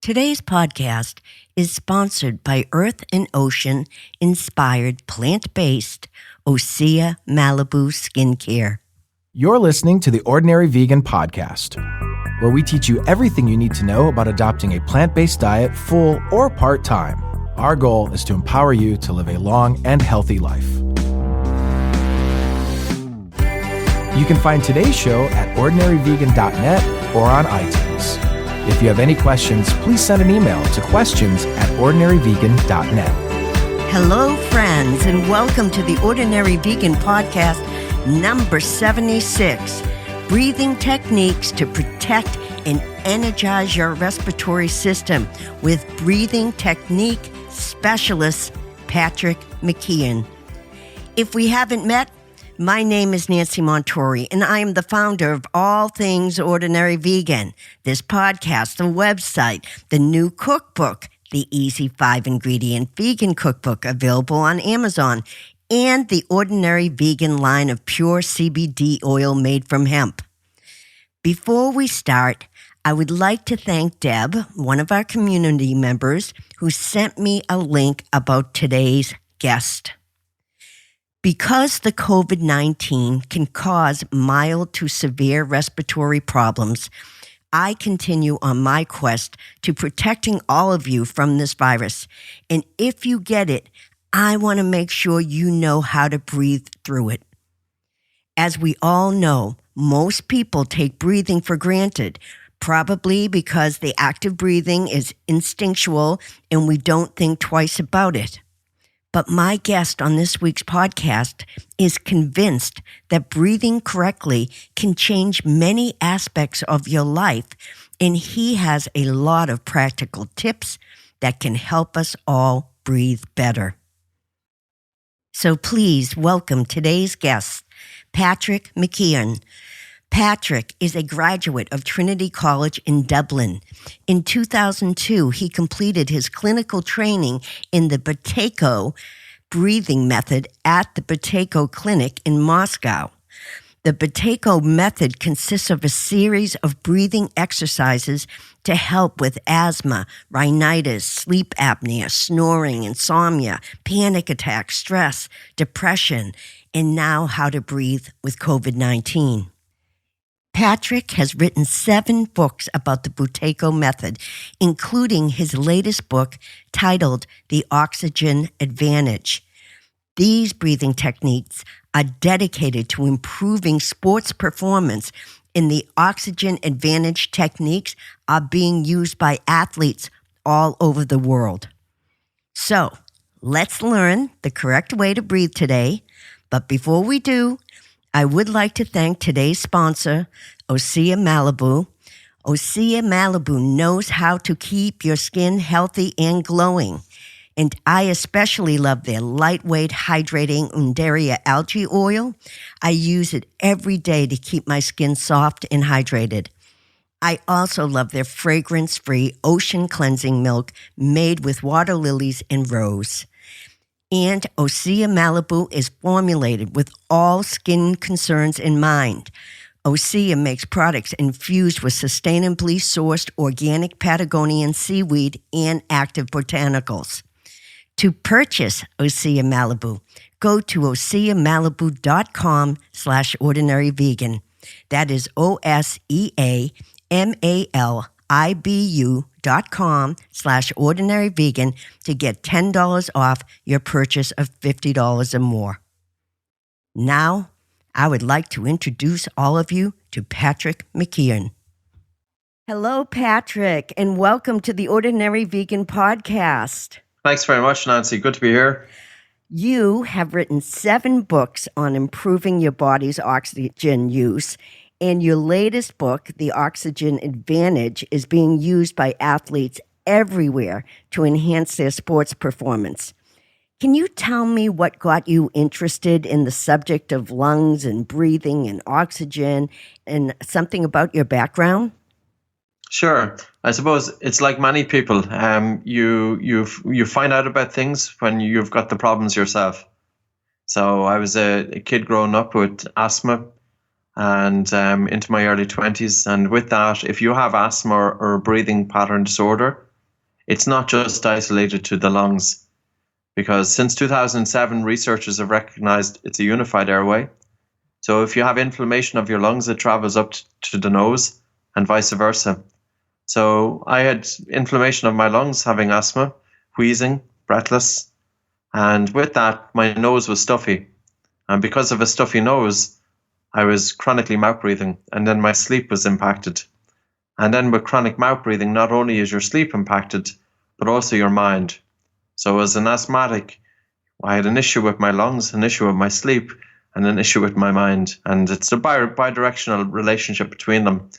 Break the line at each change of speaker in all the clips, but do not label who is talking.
Today's podcast is sponsored by Earth and Ocean inspired plant-based Osea Malibu Skincare.
You're listening to the Ordinary Vegan Podcast, where we teach you everything you need to know about adopting a plant-based diet full or part-time. Our goal is to empower you to live a long and healthy life. You can find today's show at ordinaryvegan.net or on iTunes. If you have any questions, please send an email to questions@ordinaryvegan.net.
Hello, friends, and welcome to the Ordinary Vegan Podcast number 76, Breathing Techniques to Protect and Energize Your Respiratory System with breathing technique specialist Patrick McKeown. If we haven't met, my name is Nancy Montori, and I am the founder of All Things Ordinary Vegan, this podcast, the website, the new cookbook, the Easy 5-Ingredient Vegan Cookbook available on Amazon, and the Ordinary Vegan line of pure CBD oil made from hemp. Before we start, I would like to thank Deb, one of our community members, who sent me a link about today's guest. Because the COVID-19 can cause mild to severe respiratory problems, I continue on my quest to protecting all of you from this virus. And if you get it, I want to make sure you know how to breathe through it. As we all know, most people take breathing for granted, probably because the act of breathing is instinctual and we don't think twice about it. But my guest on this week's podcast is convinced that breathing correctly can change many aspects of your life, and he has a lot of practical tips that can help us all breathe better. So please welcome today's guest, Patrick McKeown. Patrick is a graduate of Trinity College in Dublin. In 2002, he completed his clinical training in the Buteyko breathing method at the Buteyko Clinic in Moscow. The Buteyko method consists of a series of breathing exercises to help with asthma, rhinitis, sleep apnea, snoring, insomnia, panic attacks, stress, depression, and now how to breathe with COVID-19. Patrick has written 7 books about the Buteyko method, including his latest book titled The Oxygen Advantage. These breathing techniques are dedicated to improving sports performance, and the Oxygen Advantage techniques are being used by athletes all over the world. So, let's learn the correct way to breathe today. But before we do, I would like to thank today's sponsor, Osea Malibu. Osea Malibu knows how to keep your skin healthy and glowing. And I especially love their lightweight, hydrating Undaria algae oil. I use it every day to keep my skin soft and hydrated. I also love their fragrance-free ocean cleansing milk made with water lilies and rose. And Osea Malibu is formulated with all skin concerns in mind. Osea makes products infused with sustainably sourced organic Patagonian seaweed and active botanicals. To purchase Osea Malibu, go to oseamalibu.com/ordinaryvegan. That is OSEAMALIBU.com/ordinaryvegan to get $10 off your purchase of $50 or more. Now, I would like to introduce all of you to Patrick McKeown. Hello, Patrick, and welcome to the Ordinary Vegan Podcast.
Thanks very much, Nancy. Good to be here.
You have written 7 books on improving your body's oxygen use, and your latest book, The Oxygen Advantage, is being used by athletes everywhere to enhance their sports performance. Can you tell me what got you interested in the subject of lungs and breathing and oxygen and something about your background?
Sure. I suppose it's like many people. You find out about things when you've got the problems yourself. So I was a kid growing up with asthma and into my early 20s. And with that, if you have asthma or a breathing pattern disorder, it's not just isolated to the lungs, because since 2007, researchers have recognized it's a unified airway. So if you have inflammation of your lungs, it travels up to the nose and vice versa. So I had inflammation of my lungs, having asthma, wheezing, breathless. And with that, my nose was stuffy. And because of a stuffy nose, I was chronically mouth breathing. And then my sleep was impacted. And then with chronic mouth breathing, not only is your sleep impacted, but also your mind. So as an asthmatic, I had an issue with my lungs, an issue with my sleep, and an issue with my mind. And it's a bi-directional relationship between them.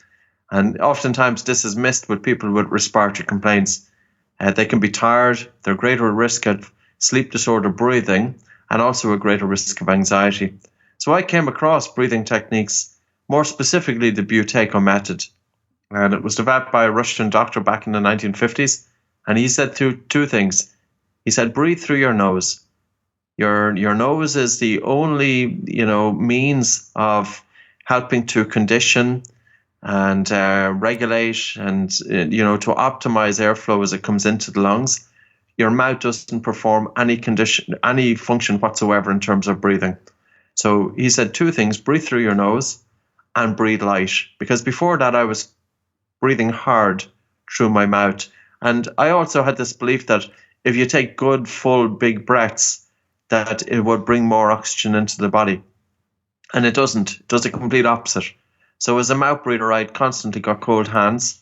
And oftentimes this is missed with people with respiratory complaints. They can be tired, they're greater risk of sleep disorder breathing, and also a greater risk of anxiety. So I came across breathing techniques, more specifically the Buteyko method. And it was developed by a Russian doctor back in the 1950s. And he said two things. He said, breathe through your nose. Your nose is the only, means of helping to condition and regulate and, to optimize airflow as it comes into the lungs. Your mouth doesn't perform any function whatsoever in terms of breathing. So he said two things: breathe through your nose and breathe light. Because before that, I was breathing hard through my mouth. And I also had this belief that if you take good, full, big breaths, that it would bring more oxygen into the body. And it doesn't. It does the complete opposite. So as a mouth breather, I'd constantly got cold hands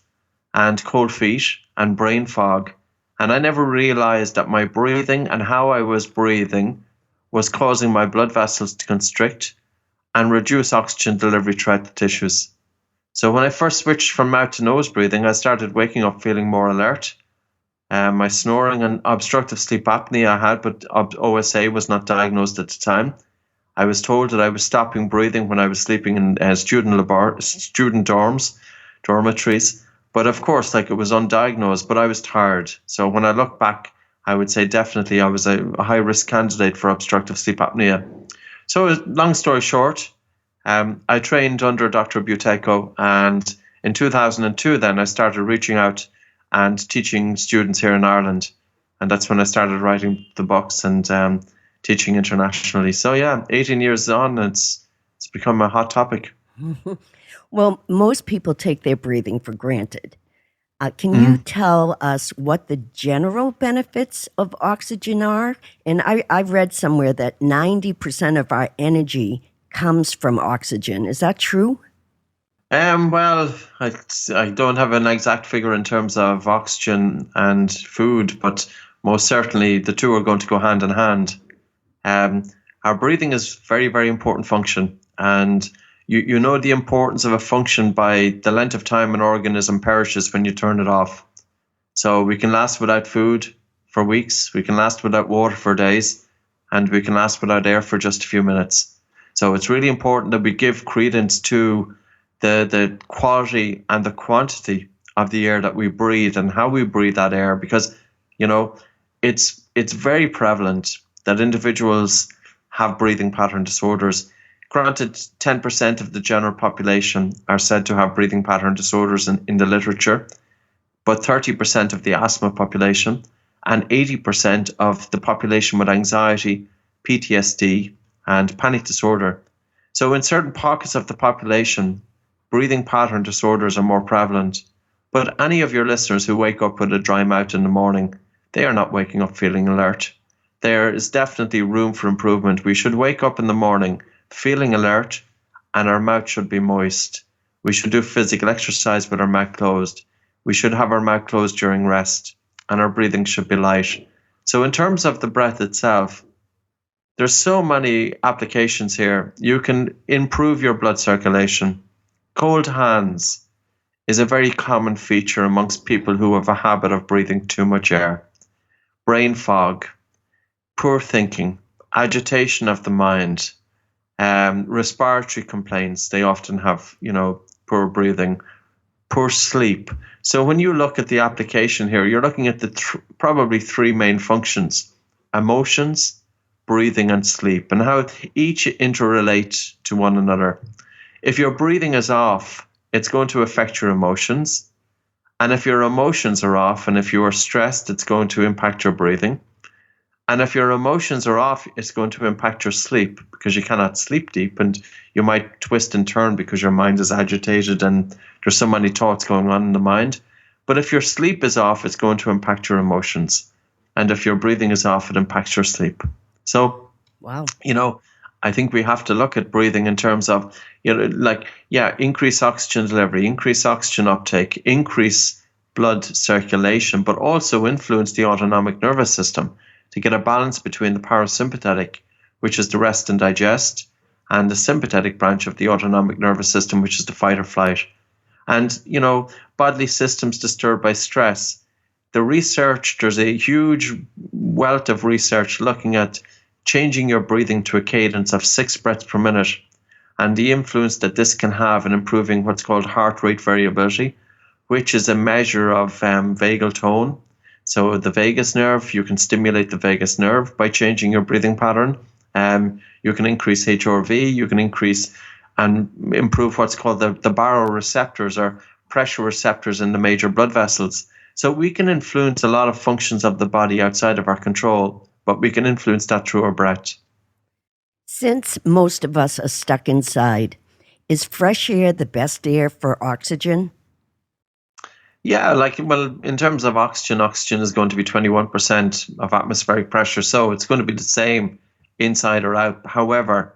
and cold feet and brain fog. And I never realized that my breathing and how I was breathing was causing my blood vessels to constrict and reduce oxygen delivery throughout the tissues. So when I first switched from mouth to nose breathing, I started waking up feeling more alert. My snoring and obstructive sleep apnea I had, but OSA was not diagnosed at the time. I was told that I was stopping breathing when I was sleeping in student dormitories. But of course, it was undiagnosed, but I was tired. So when I look back, I would say definitely I was a high-risk candidate for obstructive sleep apnea. So long story short, I trained under Dr. Buteyko, and in 2002 then I started reaching out and teaching students here in Ireland. And that's when I started writing the books and teaching internationally. So yeah, 18 years on, it's become a hot topic.
Well, most people take their breathing for granted. Can you tell us what the general benefits of oxygen are? And I've read somewhere that 90% of our energy comes from oxygen. Is that true?
Well, I don't have an exact figure in terms of oxygen and food, but most certainly the two are going to go hand in hand. Our breathing is very, very important function, and you know the importance of a function by the length of time an organism perishes when you turn it off. So we can last without food for weeks, we can last without water for days, and we can last without air for just a few minutes. So it's really important that we give credence to the quality and the quantity of the air that we breathe and how we breathe that air, because it's very prevalent that individuals have breathing pattern disorders. Granted, 10% of the general population are said to have breathing pattern disorders in the literature, but 30% of the asthma population and 80% of the population with anxiety, PTSD, and panic disorder. So in certain pockets of the population, breathing pattern disorders are more prevalent. But any of your listeners who wake up with a dry mouth in the morning, they are not waking up feeling alert. There is definitely room for improvement. We should wake up in the morning feeling alert, and our mouth should be moist. We should do physical exercise with our mouth closed. We should have our mouth closed during rest, and our breathing should be light. So in terms of the breath itself, there's so many applications here. You can improve your blood circulation. Cold hands is a very common feature amongst people who have a habit of breathing too much air. Brain fog, poor thinking, agitation of the mind, respiratory complaints. They often have, poor breathing, poor sleep. So when you look at the application here, you're looking at the probably three main functions: emotions, breathing, and sleep, and how each interrelate to one another. If your breathing is off, it's going to affect your emotions, And if your emotions are off, and if you are stressed, it's going to impact your breathing. And if your emotions are off, it's going to impact your sleep, because you cannot sleep deep, and you might twist and turn because your mind is agitated and there's so many thoughts going on in the mind. But if your sleep is off, it's going to impact your emotions. And if your breathing is off, it impacts your sleep. So,
Wow.
I think we have to look at breathing in terms of, increase oxygen delivery, increase oxygen uptake, increase blood circulation, but also influence the autonomic nervous system to get a balance between the parasympathetic, which is the rest and digest, and the sympathetic branch of the autonomic nervous system, which is the fight or flight. And, bodily systems disturbed by stress. There's a huge wealth of research looking at changing your breathing to a cadence of 6 breaths per minute, and the influence that this can have in improving what's called heart rate variability, which is a measure of vagal tone. So the vagus nerve, you can stimulate the vagus nerve by changing your breathing pattern. You can increase HRV, you can increase and improve what's called the baroreceptors, or pressure receptors in the major blood vessels. So we can influence a lot of functions of the body outside of our control, but we can influence that through our breath.
Since most of us are stuck inside, is fresh air the best air for oxygen?
Yeah, in terms of oxygen is going to be 21% of atmospheric pressure, so it's going to be the same inside or out. However,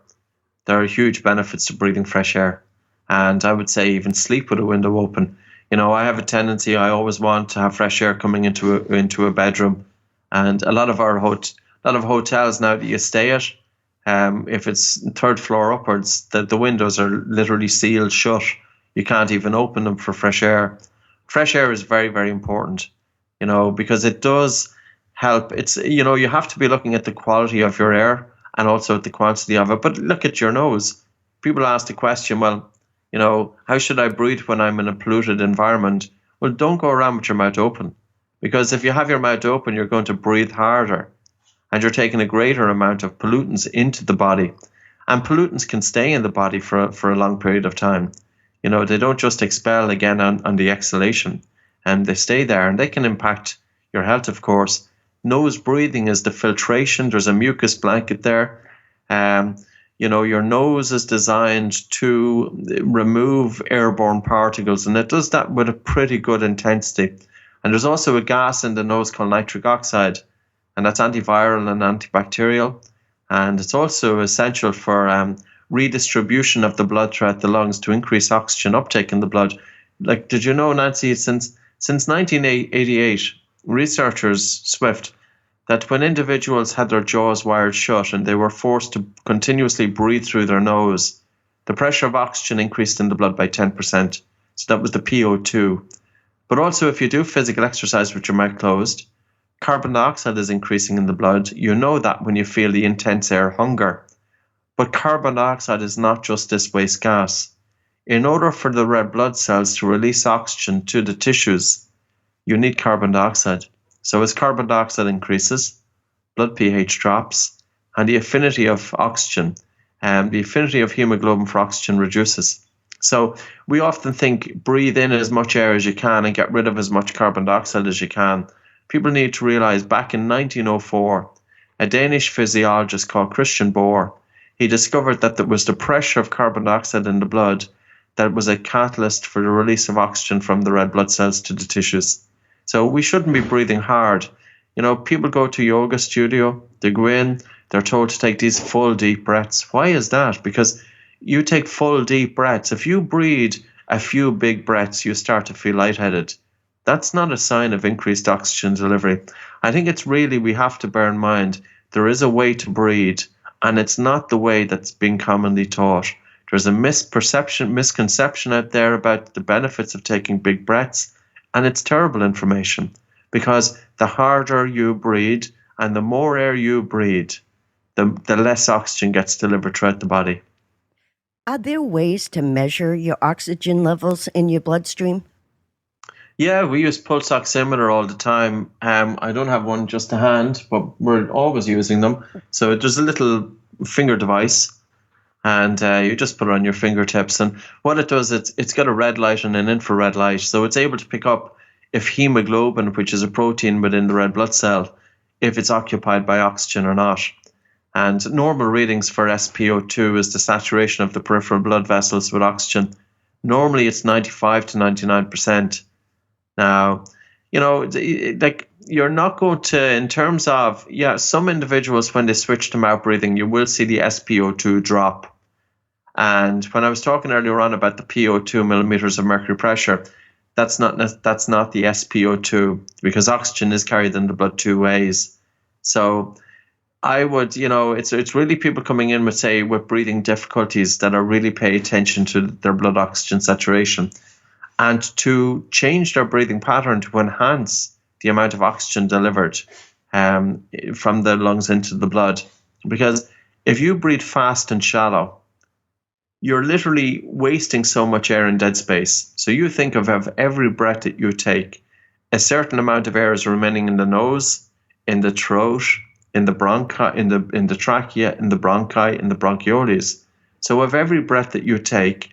there are huge benefits to breathing fresh air, and I would say even sleep with a window open. I have a tendency, I always want to have fresh air coming into a bedroom, and a lot of hotels now that you stay at, if it's third floor upwards, the windows are literally sealed shut. You can't even open them for fresh air. Fresh air is very, very important, because it does help. It's, you have to be looking at the quality of your air and also at the quantity of it. But look at your nose. People ask the question, well, how should I breathe when I'm in a polluted environment? Well, don't go around with your mouth open, because if you have your mouth open, you're going to breathe harder and you're taking a greater amount of pollutants into the body. And pollutants can stay in the body for a long period of time. They don't just expel again on the exhalation, and they stay there, and they can impact your health, of course. Nose breathing is the filtration. There's a mucus blanket there. Your nose is designed to remove airborne particles, and it does that with a pretty good intensity. And there's also a gas in the nose called nitric oxide, and that's antiviral and antibacterial. And it's also essential for redistribution of the blood throughout the lungs to increase oxygen uptake in the blood. Did you know, Nancy, since 1988, researchers, Swift, that when individuals had their jaws wired shut and they were forced to continuously breathe through their nose, the pressure of oxygen increased in the blood by 10%. So that was the PO2. But also, if you do physical exercise with your mouth closed, carbon dioxide is increasing in the blood. You know that when you feel the intense air hunger. But carbon dioxide is not just this waste gas. In order for the red blood cells to release oxygen to the tissues, you need carbon dioxide. So as carbon dioxide increases, blood pH drops, and the affinity of oxygen, the affinity of hemoglobin for oxygen reduces. So we often think breathe in as much air as you can and get rid of as much carbon dioxide as you can. People need to realize back in 1904, a Danish physiologist called Christian Bohr, he discovered that there was the pressure of carbon dioxide in the blood that was a catalyst for the release of oxygen from the red blood cells to the tissues. So we shouldn't be breathing hard. People go to yoga studio, they go in, they're told to take these full deep breaths. Why is that? Because you take full deep breaths. If you breathe a few big breaths, you start to feel lightheaded. That's not a sign of increased oxygen delivery. I think it's really, we have to bear in mind, there is a way to breathe, and it's not the way that's being commonly taught. There's a misconception out there about the benefits of taking big breaths, and it's terrible information, because the harder you breathe and the more air you breathe, the less oxygen gets delivered throughout the body.
Are there ways to measure your oxygen levels in your bloodstream?
Yeah, we use pulse oximeter all the time. I don't have one just to hand, but we're always using them. So there's a little finger device, and you just put it on your fingertips. And what it does, it's got a red light and an infrared light. So it's able to pick up if hemoglobin, which is a protein within the red blood cell, if it's occupied by oxygen or not. And normal readings for SpO2 is the saturation of the peripheral blood vessels with oxygen. Normally it's 95 to 99%. Now, like you're not going to, in terms of, some individuals, when they switch to mouth breathing, you will see the SpO2 drop. And when I was talking earlier on about the PO2 millimeters of mercury pressure, that's not the SpO2, because oxygen is carried in the blood two ways. So I would, it's really people coming in with, say, with breathing difficulties that are really pay attention to their blood oxygen saturation and to change their breathing pattern to enhance the amount of oxygen delivered from the lungs into the blood. Because if you breathe fast and shallow, you're literally wasting so much air in dead space. So you think of every breath that you take, a certain amount of air is remaining in the nose, in the throat, in the bronchi, in the trachea, in the bronchi, in the bronchioles. So of every breath that you take,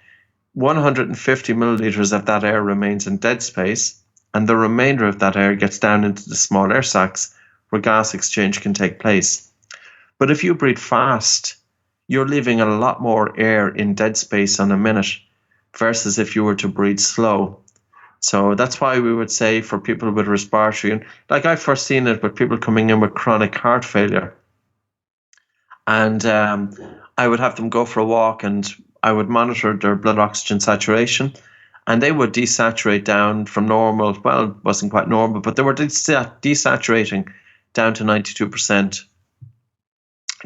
150 milliliters of that air remains in dead space, and the remainder of that air gets down into the small air sacs where gas exchange can take place. But if you breathe fast, you're leaving a lot more air in dead space on a minute versus if you were to breathe slow. So that's why we would say for people with respiratory, and like I've first seen it with people coming in with chronic heart failure. And I would have them go for a walk and I would monitor their blood oxygen saturation, and they would desaturate down from normal. Well, it wasn't quite normal, but they were desaturating down to 92%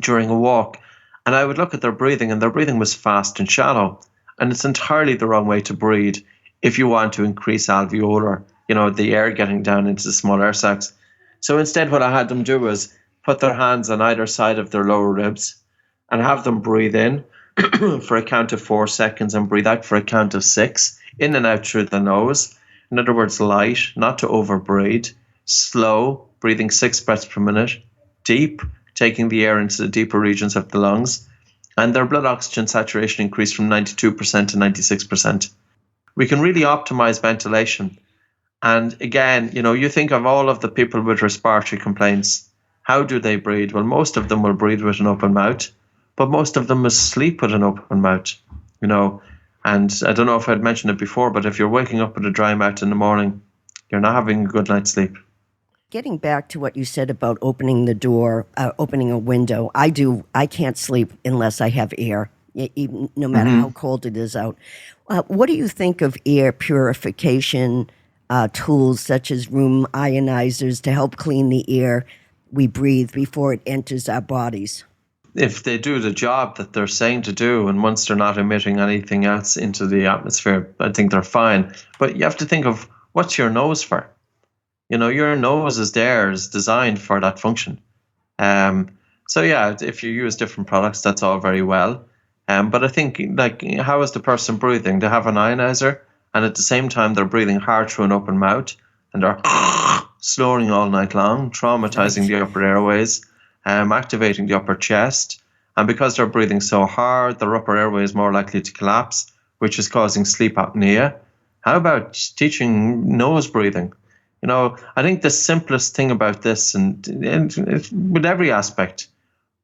during a walk. And I would look at their breathing, and their breathing was fast and shallow. And it's entirely the wrong way to breathe if you want to increase alveolar, the air getting down into the small air sacs. So instead, what I had them do was put their hands on either side of their lower ribs and have them breathe in for a count of 4 seconds and breathe out for a count of 6, in and out through the nose. In other words, light, not to overbreathe, slow, breathing 6 breaths per minute, deep, taking the air into the deeper regions of the lungs, and their blood oxygen saturation increased from 92% to 96%. We can really optimize ventilation. And again, you think of all of the people with respiratory complaints. How do they breathe? Well, most of them will breathe with an open mouth, but most of them will sleep with an open mouth, And I don't know if I'd mentioned it before, but if you're waking up with a dry mouth in the morning, you're not having a good night's sleep.
Getting back to what you said about opening the door, opening a window, I can't sleep unless I have air, even, no matter how cold it is out. What do you think of air purification tools such as room ionizers to help clean the air we breathe before it enters our bodies?
If they do the job that they're saying to do, and once they're not emitting anything else into the atmosphere, I think they're fine. But you have to think of, what's your nose for? Your nose is designed for that function. So yeah, if you use different products, that's all very well. But I think, how is the person breathing? They have an ionizer, and at the same time, they're breathing hard through an open mouth, and they're snoring all night long, traumatizing the upper airways, activating the upper chest. And because they're breathing so hard, their upper airway is more likely to collapse, which is causing sleep apnea. How about teaching nose breathing? I think the simplest thing about this, and with every aspect,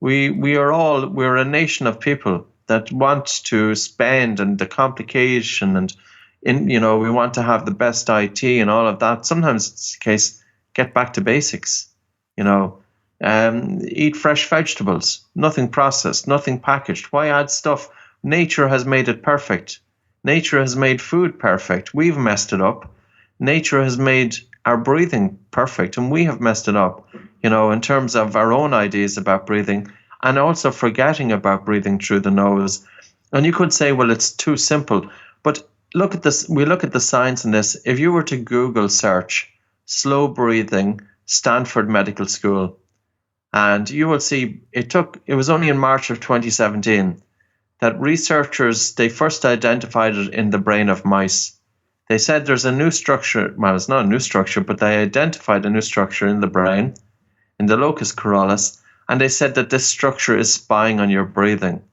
we're a nation of people that want to spend, and the complication, and we want to have the best IT and all of that. Sometimes it's the case, get back to basics. Eat fresh vegetables, nothing processed, nothing packaged. Why add stuff? Nature has made it perfect. Nature has made food perfect. We've messed it up. Nature has made our breathing perfect, and we have messed it up, in terms of our own ideas about breathing, and also forgetting about breathing through the nose. And you could say, well, it's too simple. But look at this. We look at the science in this. If you were to Google search slow breathing, Stanford Medical School, and you will see it was only in March of 2017 that researchers, they first identified it in the brain of mice. They said there's a new structure. Well, it's not a new structure, but they identified a new structure in the brain, in the locus coeruleus, and they said that this structure is spying on your breathing.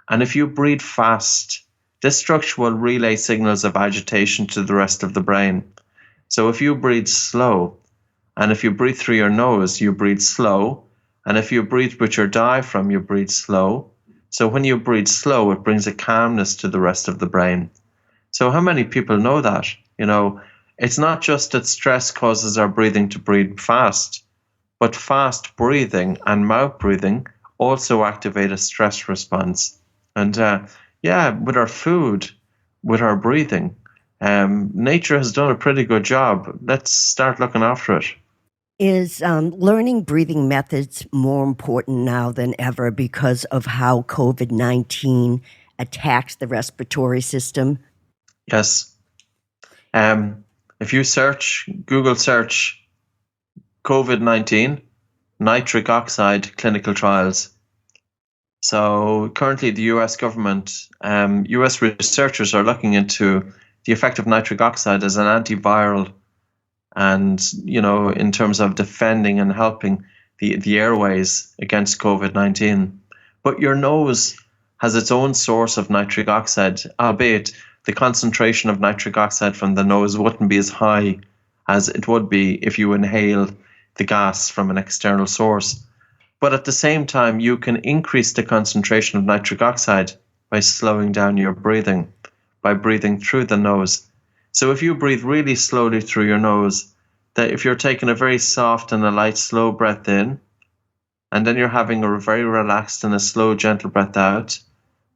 And if you breathe fast, this structure will relay signals of agitation to the rest of the brain. So if you breathe slow, and if you breathe through your nose, you breathe slow, and if you breathe with your diaphragm, you breathe slow. So when you breathe slow, it brings a calmness to the rest of the brain. So how many people know that? It's not just that stress causes our breathing to breathe fast, but fast breathing and mouth breathing also activate a stress response. And with our food, with our breathing, nature has done a pretty good job. Let's start looking after it.
Is learning breathing methods more important now than ever because of how COVID-19 attacks the respiratory system?
Yes. If you Google search COVID-19, nitric oxide clinical trials. So currently the US government, US researchers are looking into the effect of nitric oxide as an antiviral and, in terms of defending and helping the airways against COVID-19. But your nose has its own source of nitric oxide, albeit the concentration of nitric oxide from the nose wouldn't be as high as it would be if you inhale the gas from an external source. But at the same time, you can increase the concentration of nitric oxide by slowing down your breathing, by breathing through the nose. So if you breathe really slowly through your nose, that if you're taking a very soft and a light, slow breath in, and then you're having a very relaxed and a slow, gentle breath out,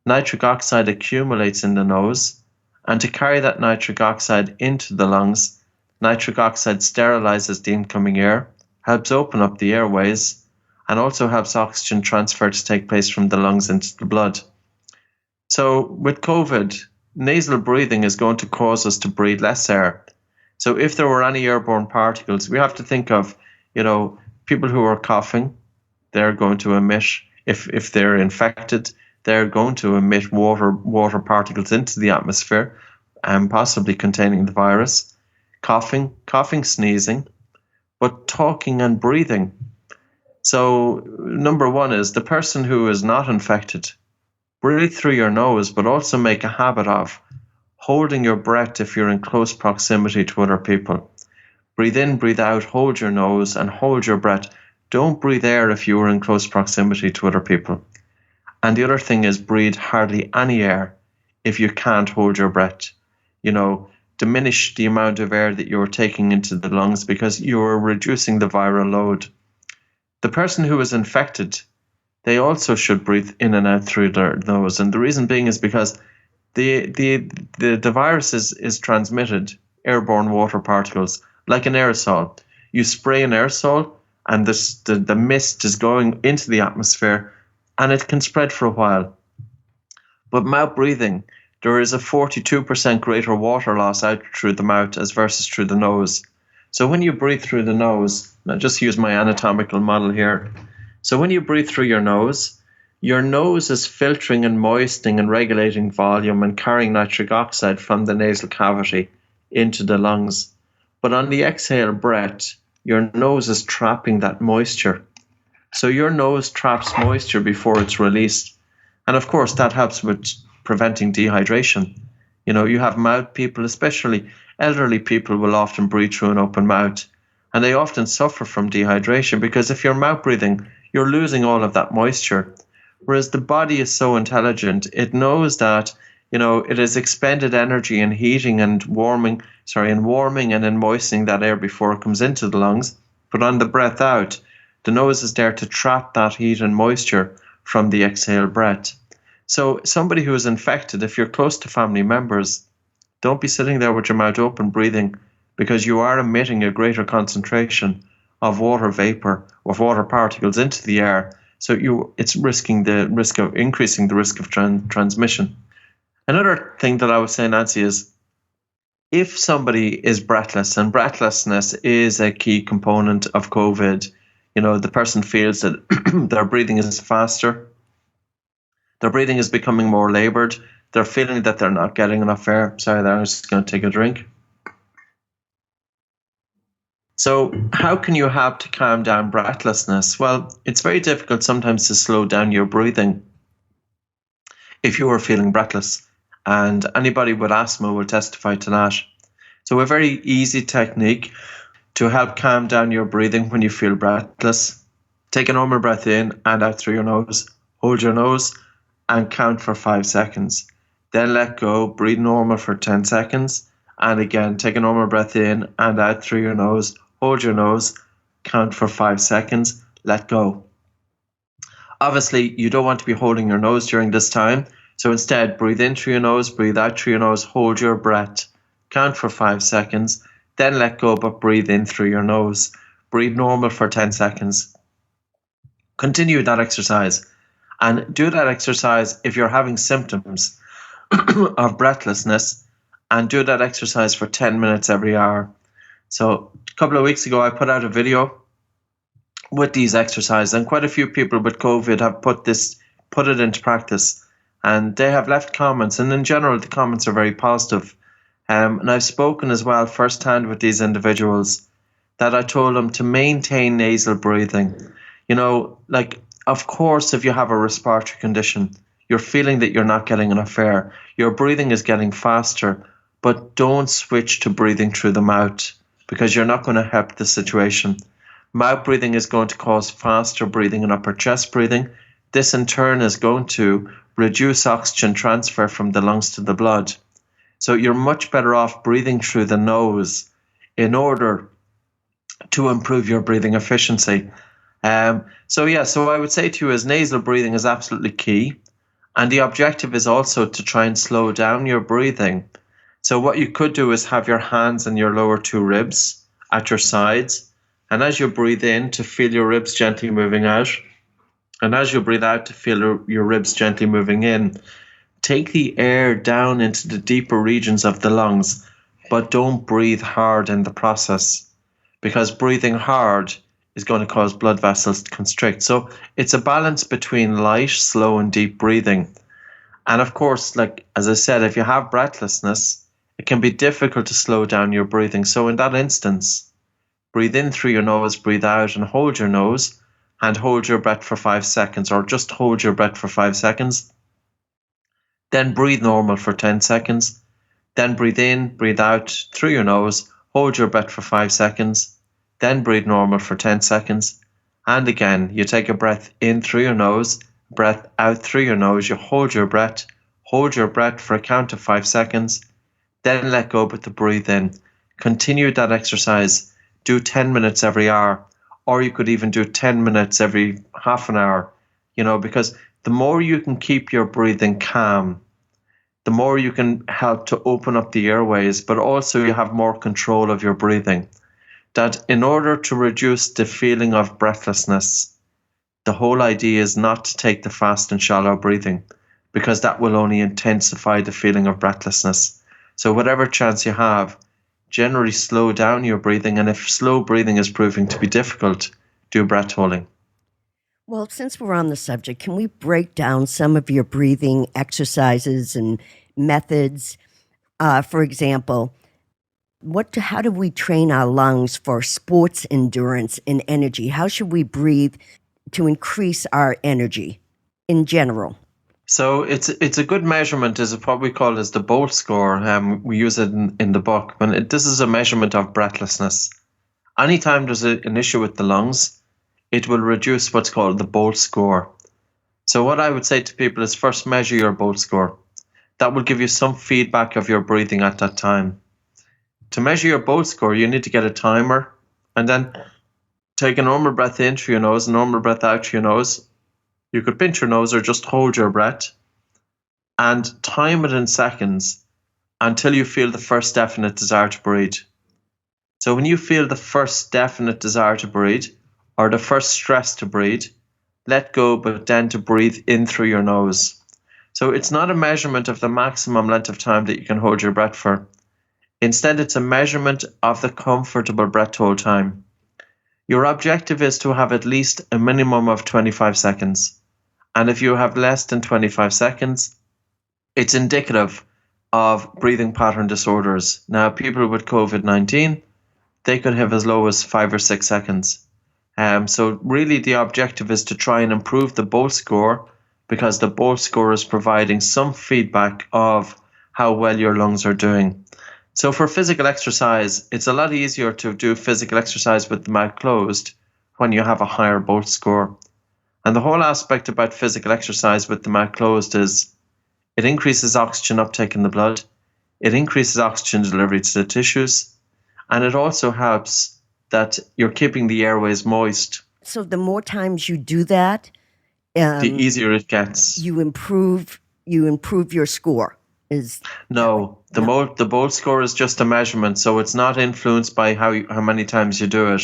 nitric oxide accumulates in the nose. And to carry that nitric oxide into the lungs, nitric oxide sterilizes the incoming air, helps open up the airways, and also helps oxygen transfer to take place from the lungs into the blood. So with COVID, nasal breathing is going to cause us to breathe less air. So if there were any airborne particles, we have to think of, people who are coughing, they're going to emit, if they're infected, they're going to emit water particles into the atmosphere, and possibly containing the virus. Coughing, sneezing, but talking and breathing. So number one is the person who is not infected, breathe through your nose, but also make a habit of holding your breath if you're in close proximity to other people. Breathe in, breathe out, hold your nose and hold your breath. Don't breathe air if you are in close proximity to other people. And the other thing is breathe hardly any air if you can't hold your breath. Diminish the amount of air that you're taking into the lungs because you're reducing the viral load. The person who is infected, they also should breathe in and out through their nose. And the reason being is because the virus is transmitted, airborne water particles, like an aerosol. You spray an aerosol and the mist is going into the atmosphere and it can spread for a while. But mouth breathing, there is a 42% greater water loss out through the mouth as versus through the nose. So when you breathe through the nose, I'll just use my anatomical model here. So when you breathe through your nose is filtering and moistening and regulating volume and carrying nitric oxide from the nasal cavity into the lungs. But on the exhale breath, your nose is trapping that moisture. So your nose traps moisture before it's released. And of course, that helps with preventing dehydration. You have mouth people, especially elderly people, will often breathe through an open mouth. And they often suffer from dehydration because if you're mouth breathing, you're losing all of that moisture. Whereas the body is so intelligent, it knows that, it has expended energy in heating and warming and in moistening that air before it comes into the lungs. But on the breath out, the nose is there to trap that heat and moisture from the exhale breath. So somebody who is infected, if you're close to family members, don't be sitting there with your mouth open breathing because you are emitting a greater concentration of water vapor, of water particles into the air. So it's increasing the risk of transmission. Another thing that I would say, Nancy, is if somebody is breathless, and breathlessness is a key component of COVID, the person feels that their breathing is faster, their breathing is becoming more labored, they're feeling that they're not getting enough air. Sorry there, I was just going to take a drink. So how can you help to calm down breathlessness? Well, it's very difficult sometimes to slow down your breathing if you are feeling breathless. And anybody with asthma will testify to that. So a very easy technique to help calm down your breathing when you feel breathless. Take a normal breath in and out through your nose. Hold your nose and count for 5 seconds. Then let go, breathe normal for 10 seconds. And again, take a normal breath in and out through your nose. Hold your nose, count for 5 seconds, let go. Obviously, you don't want to be holding your nose during this time. So instead, breathe in through your nose, breathe out through your nose, hold your breath, count for 5 seconds, then let go, but breathe in through your nose. Breathe normal for 10 seconds. Continue that exercise. And do that exercise if you're having symptoms of breathlessness, and do that exercise for 10 minutes every hour. So a couple of weeks ago, I put out a video with these exercises, and quite a few people with COVID have put it into practice, and they have left comments, and in general, the comments are very positive. And I've spoken as well firsthand with these individuals that I told them to maintain nasal breathing. Of course, if you have a respiratory condition, you're feeling that you're not getting enough air, your breathing is getting faster, but don't switch to breathing through the mouth because you're not going to help the situation. Mouth breathing is going to cause faster breathing and upper chest breathing. This in turn is going to reduce oxygen transfer from the lungs to the blood. So you're much better off breathing through the nose in order to improve your breathing efficiency. So I would say to you is nasal breathing is absolutely key. And the objective is also to try and slow down your breathing. So what you could do is have your hands in your lower two ribs at your sides. And as you breathe in, to feel your ribs gently moving out. And as you breathe out, to feel your ribs gently moving in. Take the air down into the deeper regions of the lungs, but don't breathe hard in the process, because breathing hard is going to cause blood vessels to constrict. So it's a balance between light, slow, and deep breathing. And of course, as I said, if you have breathlessness, it can be difficult to slow down your breathing. So in that instance, breathe in through your nose, breathe out and hold your nose, and hold your breath for 5 seconds, or just hold your breath for 5 seconds. Then breathe normal for 10 seconds. Then breathe in, breathe out through your nose, hold your breath for 5 seconds. Then breathe normal for 10 seconds. And again, you take a breath in through your nose, breath out through your nose, you hold your breath for a count of 5 seconds, then let go but to breathe in. Continue that exercise. Do 10 minutes every hour, or you could even do 10 minutes every half an hour, because the more you can keep your breathing calm, the more you can help to open up the airways, but also you have more control of your breathing. That in order to reduce the feeling of breathlessness, the whole idea is not to take the fast and shallow breathing, because that will only intensify the feeling of breathlessness. So whatever chance you have, generally slow down your breathing, and if slow breathing is proving to be difficult, do breath holding.
Well, since we're on the subject, can we break down some of your breathing exercises and methods? For example, how do we train our lungs for sports endurance and energy? How should we breathe to increase our energy in general?
So it's a good measurement, is what we call as the Bolt score. We use it in the book. This is a measurement of breathlessness. Anytime there's an issue with the lungs, it will reduce what's called the Bolt score. So what I would say to people is first measure your Bolt score. That will give you some feedback of your breathing at that time. To measure your Bolt score, you need to get a timer and then take a normal breath in through your nose, a normal breath out through your nose. You could pinch your nose or just hold your breath and time it in seconds until you feel the first definite desire to breathe. So when you feel the first definite desire to breathe or the first stress to breathe, let go, but then to breathe in through your nose. So it's not a measurement of the maximum length of time that you can hold your breath for. Instead, it's a measurement of the comfortable breath hold time. Your objective is to have at least a minimum of 25 seconds. And if you have less than 25 seconds, it's indicative of breathing pattern disorders. Now, people with COVID-19, they could have as low as 5 or 6 seconds. So really the objective is to try and improve the Bolt score, because the Bolt score is providing some feedback of how well your lungs are doing. So for physical exercise, it's a lot easier to do physical exercise with the mouth closed when you have a higher Bolt score. And the whole aspect about physical exercise with the mouth closed is it increases oxygen uptake in the blood, it increases oxygen delivery to the tissues, and it also helps that you're keeping the airways moist.
So the more times you do that,
The easier it gets.
you improve your score.
No, the Bolt score is just a measurement, so it's not influenced by how many times you do it.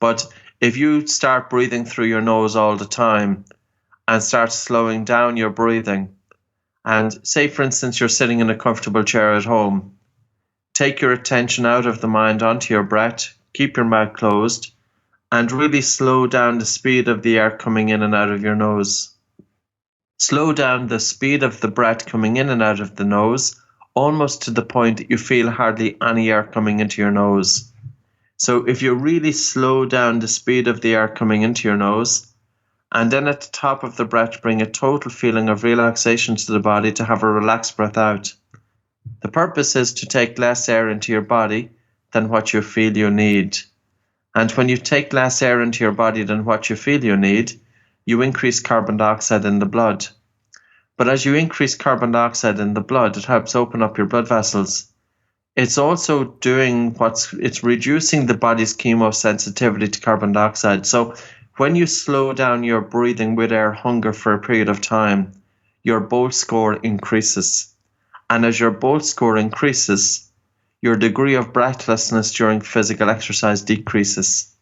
But if you start breathing through your nose all the time and start slowing down your breathing, and say, for instance, you're sitting in a comfortable chair at home, take your attention out of the mind onto your breath, keep your mouth closed, and really slow down the speed of the air coming in and out of your nose. Slow down the speed of the breath coming in and out of the nose, almost to the point that you feel hardly any air coming into your nose. So if you really slow down the speed of the air coming into your nose, and then at the top of the breath bring a total feeling of relaxation to the body to have a relaxed breath out. The purpose is to take less air into your body than what you feel you need. And when you take less air into your body than what you feel you need, you increase carbon dioxide in the blood. But as you increase carbon dioxide in the blood, it helps open up your blood vessels. It's also it's reducing the body's chemosensitivity to carbon dioxide. So when you slow down your breathing with air hunger for a period of time, your Bolt score increases. And as your Bolt score increases, your degree of breathlessness during physical exercise decreases.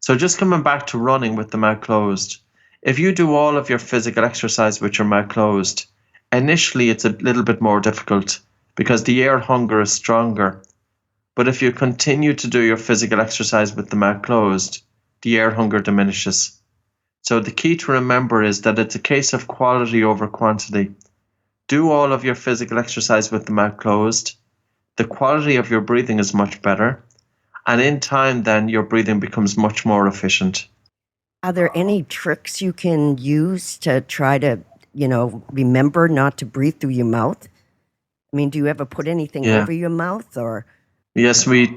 So just coming back to running with the mouth closed, if you do all of your physical exercise with your mouth closed, initially it's a little bit more difficult because the air hunger is stronger. But if you continue to do your physical exercise with the mouth closed, the air hunger diminishes. So the key to remember is that it's a case of quality over quantity. Do all of your physical exercise with the mouth closed. The quality of your breathing is much better. And in time, then, your breathing becomes much more efficient.
Are there any tricks you can use to try to, remember not to breathe through your mouth? I mean, do you ever put anything over your mouth or?
Yes, for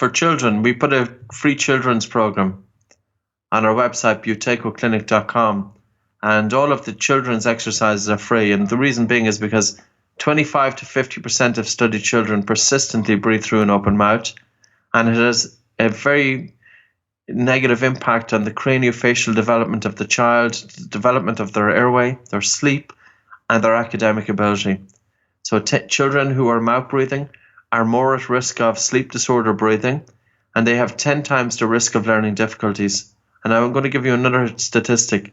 children, we put a free children's program on our website, buteycoclinic.com, and all of the children's exercises are free. And the reason being is because 25 to 50% of studied children persistently breathe through an open mouth, and it has a very negative impact on the craniofacial development of the child, the development of their airway, their sleep, and their academic ability. So children who are mouth breathing are more at risk of sleep disorder breathing, and they have 10 times the risk of learning difficulties. And I'm going to give you another statistic.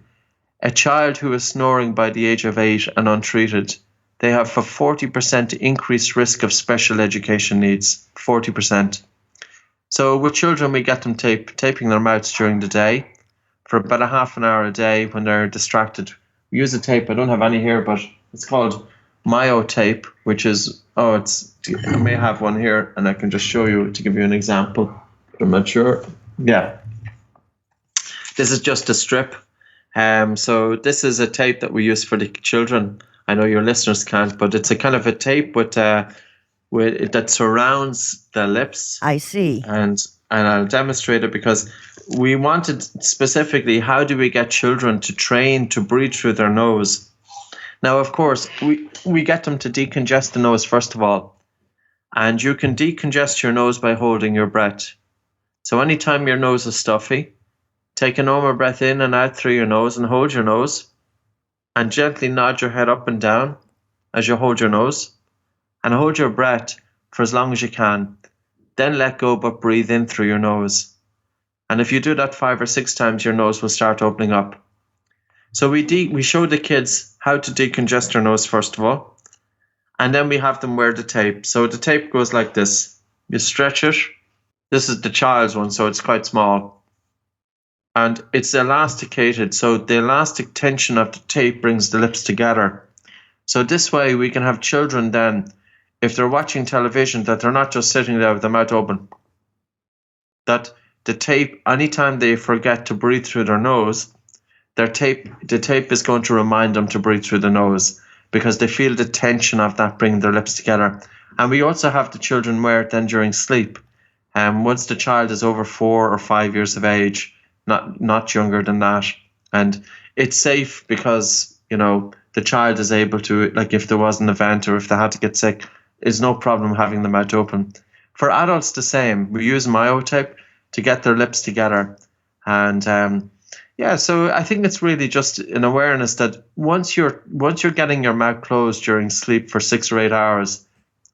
A child who is snoring by the age of 8 and untreated, they have a 40% increased risk of special education needs, 40%. So with children, we get them taping their mouths during the day for about a half an hour a day when they're distracted. We use a tape, I don't have any here, but it's called Myo tape, which is, I may have one here and I can just show you to give you an example. I'm not sure. Yeah. This is just a strip. So this is a tape that we use for the children. I know your listeners can't, but it's a kind of a tape with that surrounds the lips.
I see.
And I'll demonstrate it because we wanted specifically, how do we get children to train to breathe through their nose? Now, of course, we get them to decongest the nose first of all. And you can decongest your nose by holding your breath. So anytime your nose is stuffy, take a normal breath in and out through your nose and hold your nose. And gently nod your head up and down as you hold your nose. And hold your breath for as long as you can. Then let go, but breathe in through your nose. And if you do that 5 or 6 times, your nose will start opening up. So we show the kids how to decongest their nose first of all. And then we have them wear the tape. So the tape goes like this. You stretch it. This is the child's one, so it's quite small. And it's elasticated, so the elastic tension of the tape brings the lips together. So this way we can have children then, if they're watching television, that they're not just sitting there with their mouth open. That the tape, anytime they forget to breathe through their nose, the tape is going to remind them to breathe through the nose because they feel the tension of that bringing their lips together. And we also have the children wear it then during sleep. Once the child is over 4 or 5 years of age, not younger than that. And it's safe because, the child is able to, like if there was an event or if they had to get sick, it's no problem having the mouth open. For adults, the same. We use myotape to get their lips together. And so I think it's really just an awareness that once you're getting your mouth closed during sleep for 6 or 8 hours,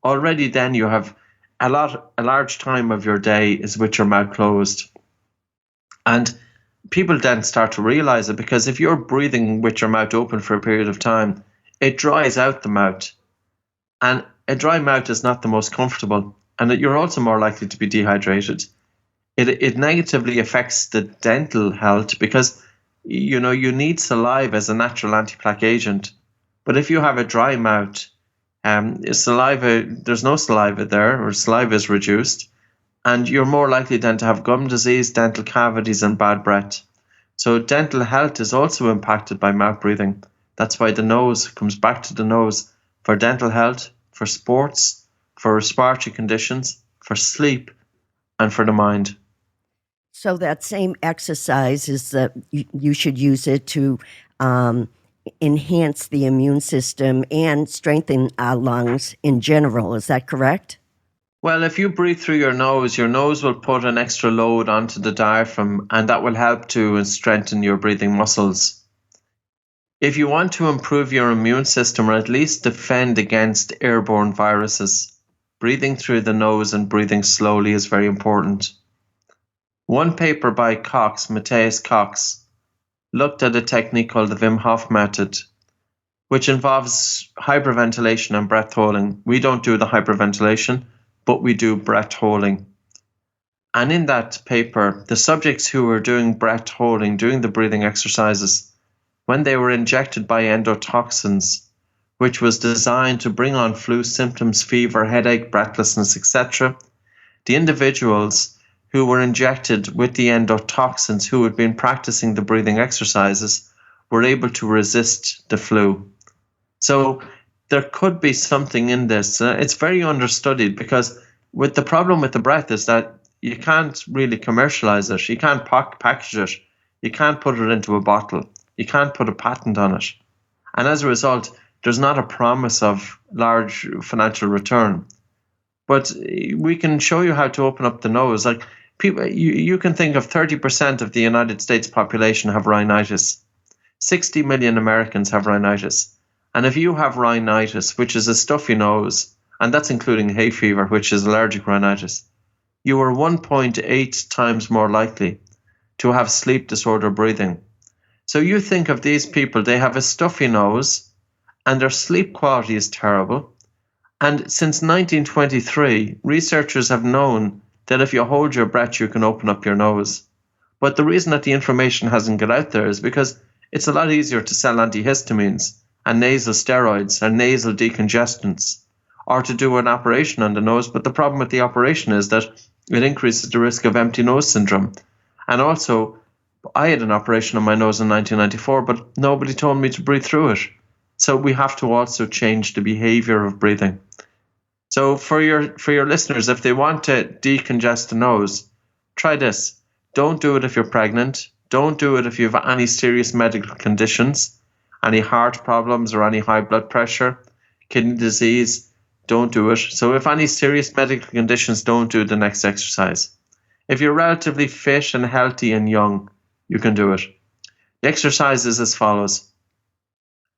already then you have a large time of your day is with your mouth closed. And people then start to realize it, because if you're breathing with your mouth open for a period of time, it dries out the mouth. And a dry mouth is not the most comfortable. And you're also more likely to be dehydrated. It negatively affects the dental health because, you need saliva as a natural anti-plaque agent. But if you have a dry mouth, there's no saliva there, or saliva is reduced, and you're more likely then to have gum disease, dental cavities, and bad breath. So dental health is also impacted by mouth breathing. That's why the nose comes back to the nose for dental health, for sports, for respiratory conditions, for sleep, and for the mind.
So that same exercise is that you should use it to enhance the immune system and strengthen our lungs in general. Is that correct?
Well, if you breathe through your nose will put an extra load onto the diaphragm, and that will help to strengthen your breathing muscles. If you want to improve your immune system, or at least defend against airborne viruses, breathing through the nose and breathing slowly is very important. One paper by Matthias Cox, looked at a technique called the Wim Hof method, which involves hyperventilation and breath holding. We don't do the hyperventilation, but we do breath holding. And in that paper, the subjects who were doing breath holding, doing the breathing exercises, when they were injected by endotoxins, which was designed to bring on flu symptoms, fever, headache, breathlessness, etc., the individuals who were injected with the endotoxins, who had been practicing the breathing exercises, were able to resist the flu. So there could be something in this. It's very understudied, because the problem with the breath is that you can't really commercialize it. You can't package it. You can't put it into a bottle. You can't put a patent on it. And as a result, there's not a promise of large financial return. But we can show you how to open up the nose. Like people, you can think of 30% of the United States population have rhinitis. 60 million Americans have rhinitis. And if you have rhinitis, which is a stuffy nose, and that's including hay fever, which is allergic rhinitis, you are 1.8 times more likely to have sleep disorder breathing. So you think of these people, they have a stuffy nose, and their sleep quality is terrible. And since 1923, researchers have known that if you hold your breath, you can open up your nose. But the reason that the information hasn't got out there is because it's a lot easier to sell antihistamines and nasal steroids and nasal decongestants, or to do an operation on the nose. But the problem with the operation is that it increases the risk of empty nose syndrome. And also, I had an operation on my nose in 1994, but nobody told me to breathe through it. So we have to also change the behavior of breathing. So for your listeners, if they want to decongest the nose, try this. Don't do it if you're pregnant. Don't do it if you have any serious medical conditions, any heart problems or any high blood pressure, kidney disease. Don't do it. So if any serious medical conditions, don't do the next exercise. If you're relatively fit and healthy and young, you can do it. The exercise is as follows.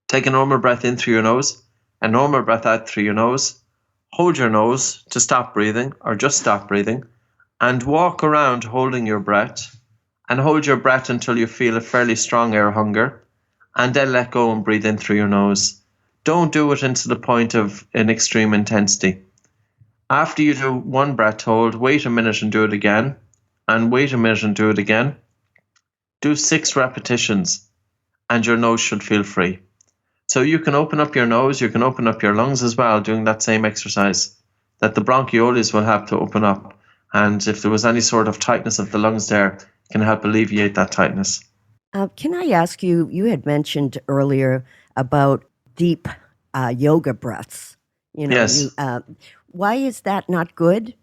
Take a normal breath in through your nose, a normal breath out through your nose. Hold your nose to stop breathing, or just stop breathing, and walk around holding your breath, and hold your breath until you feel a fairly strong air hunger, and then let go and breathe in through your nose. Don't do it into the point of an extreme intensity. After you do one breath hold, wait a minute and do it again, and wait a minute and do it again. Do 6 repetitions, and your nose should feel free. So you can open up your nose, you can open up your lungs as well, doing that same exercise, that the bronchioles will have to open up. And if there was any sort of tightness of the lungs there, it can help alleviate that tightness.
Can I ask you, you had mentioned earlier about deep yoga breaths.
Yes.
Why is that not good?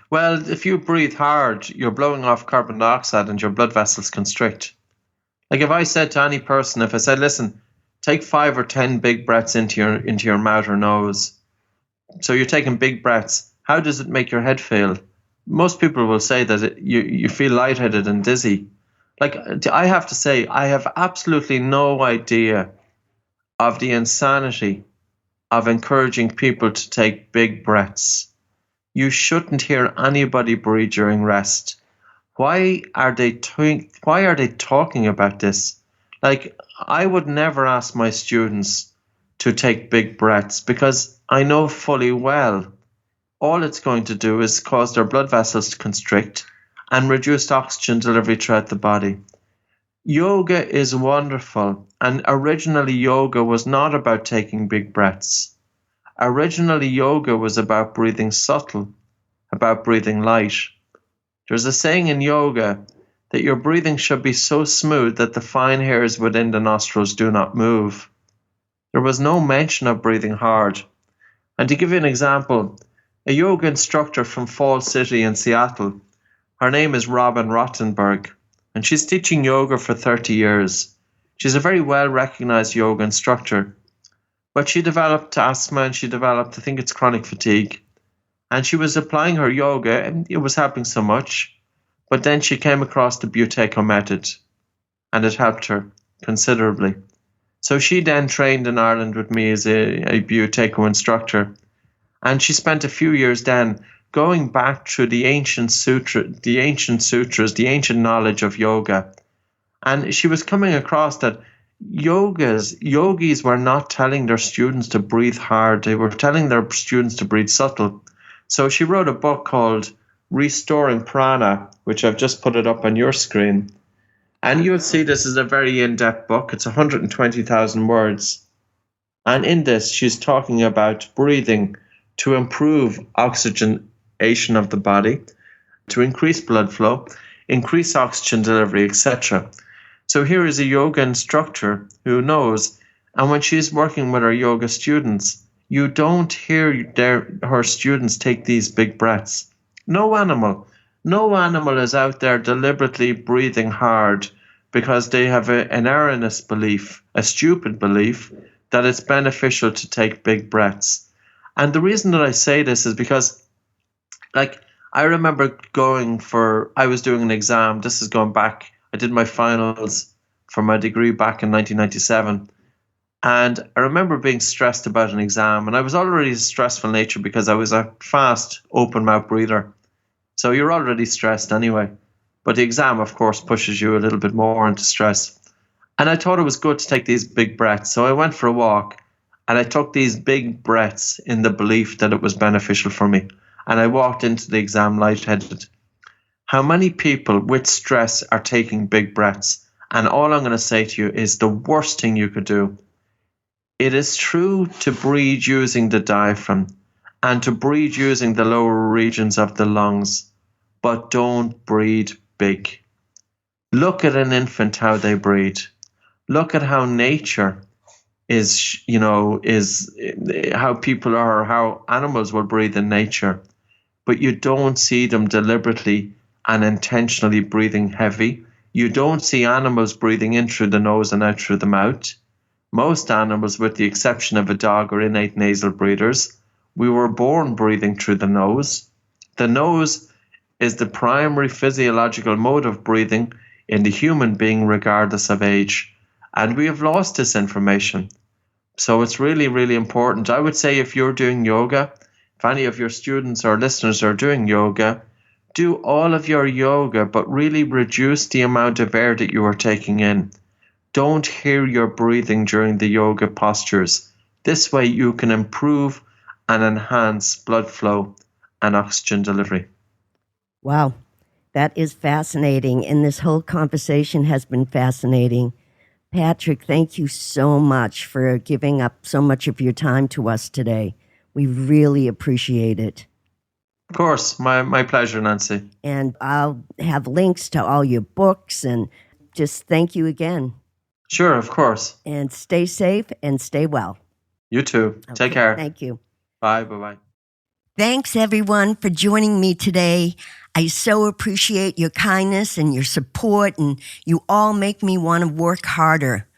Well, if you breathe hard, you're blowing off carbon dioxide and your blood vessels constrict. Like if I said to any person, if I said, listen, take 5 or 10 big breaths into your mouth or nose. So you're taking big breaths. How does it make your head feel? Most people will say that you feel lightheaded and dizzy. Like I have to say, I have absolutely no idea of the insanity of encouraging people to take big breaths. You shouldn't hear anybody breathe during rest. Why are they talking about this? Like, I would never ask my students to take big breaths because I know fully well all it's going to do is cause their blood vessels to constrict and reduce oxygen delivery throughout the body. Yoga is wonderful, and originally yoga was not about taking big breaths. Originally, yoga was about breathing subtle, about breathing light. There's a saying in yoga that your breathing should be so smooth that the fine hairs within the nostrils do not move. There was no mention of breathing hard. And to give you an example, a yoga instructor from Fall City in Seattle, her name is Robin Rottenberg, and she's teaching yoga for 30 years. She's a very well-recognized yoga instructor. But she developed asthma and she developed, I think it's chronic fatigue. And she was applying her yoga and it was helping so much. But then she came across the Buteyko method and it helped her considerably. So she then trained in Ireland with me as a Buteyko instructor. And she spent a few years then going back through the ancient sutras, the ancient knowledge of yoga. And she was coming across that yogis were not telling their students to breathe hard. They were telling their students to breathe subtle. So she wrote a book called Restoring Prana, which I've just put it up on your screen. And you'll see this is a very in-depth book. It's 120,000 words. And in this, she's talking about breathing to improve oxygenation of the body, to increase blood flow, increase oxygen delivery, etc. So here is a yoga instructor who knows, and when she's working with her yoga students, you don't hear her students take these big breaths. No animal is out there deliberately breathing hard because they have an erroneous belief, a stupid belief, that it's beneficial to take big breaths. And the reason that I say this is because, like, I remember I was doing an exam. This is going back. I did my finals for my degree back in 1997. And I remember being stressed about an exam. And I was already a stressful nature because I was a fast, open mouth breather. So you're already stressed anyway. But the exam, of course, pushes you a little bit more into stress. And I thought it was good to take these big breaths. So I went for a walk and I took these big breaths in the belief that it was beneficial for me. And I walked into the exam lightheaded. How many people with stress are taking big breaths? And all I'm going to say to you is the worst thing you could do. It is true to breathe using the diaphragm and to breathe using the lower regions of the lungs, but don't breathe big. Look at an infant, how they breathe. Look at how nature is how people are, or how animals will breathe in nature. But you don't see them deliberately and intentionally breathing heavy. You don't see animals breathing in through the nose and out through the mouth. Most animals, with the exception of a dog, are innate nasal breathers. We were born breathing through the nose. The nose is the primary physiological mode of breathing in the human being, regardless of age. And we have lost this information. So it's really, really important. I would say if you're doing yoga, if any of your students or listeners are doing yoga, do all of your yoga, but really reduce the amount of air that you are taking in. Don't hear your breathing during the yoga postures. This way you can improve and enhance blood flow and oxygen delivery.
Wow, that is fascinating. And this whole conversation has been fascinating. Patrick, thank you so much for giving up so much of your time to us today. We really appreciate it.
Of course, my pleasure, Nancy.
And I'll have links to all your books, and just thank you again.
Sure, of course.
And stay safe and stay well.
You too.
Okay,
Take care.
Thank you.
Bye. Bye-bye.
Thanks, everyone, for joining me today. I so appreciate your kindness and your support, and you all make me want to work harder.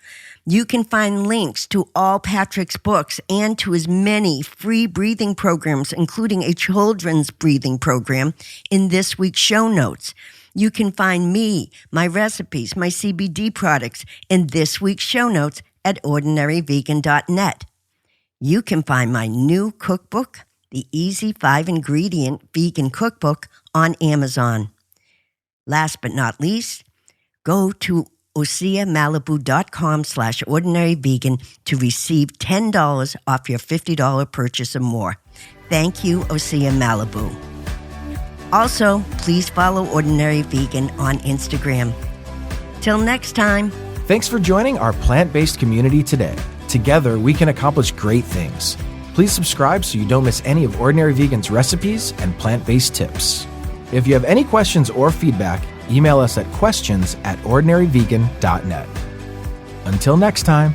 You can find links to all Patrick's books and to his many free breathing programs, including a children's breathing program, in this week's show notes. You can find me, my recipes, my CBD products in this week's show notes at ordinaryvegan.net. You can find my new cookbook, the Easy 5-Ingredient Vegan Cookbook, on Amazon. Last but not least, go to oseamalibu.com/ordinaryvegan to receive $10 off your $50 purchase or more. Thank you, Osea Malibu. Also, please follow Ordinary Vegan on Instagram. Till next time.
Thanks for joining our plant-based community today. Together, we can accomplish great things. Please subscribe so you don't miss any of Ordinary Vegan's recipes and plant-based tips. If you have any questions or feedback, email us at questions@ordinaryvegan.net. Until next time.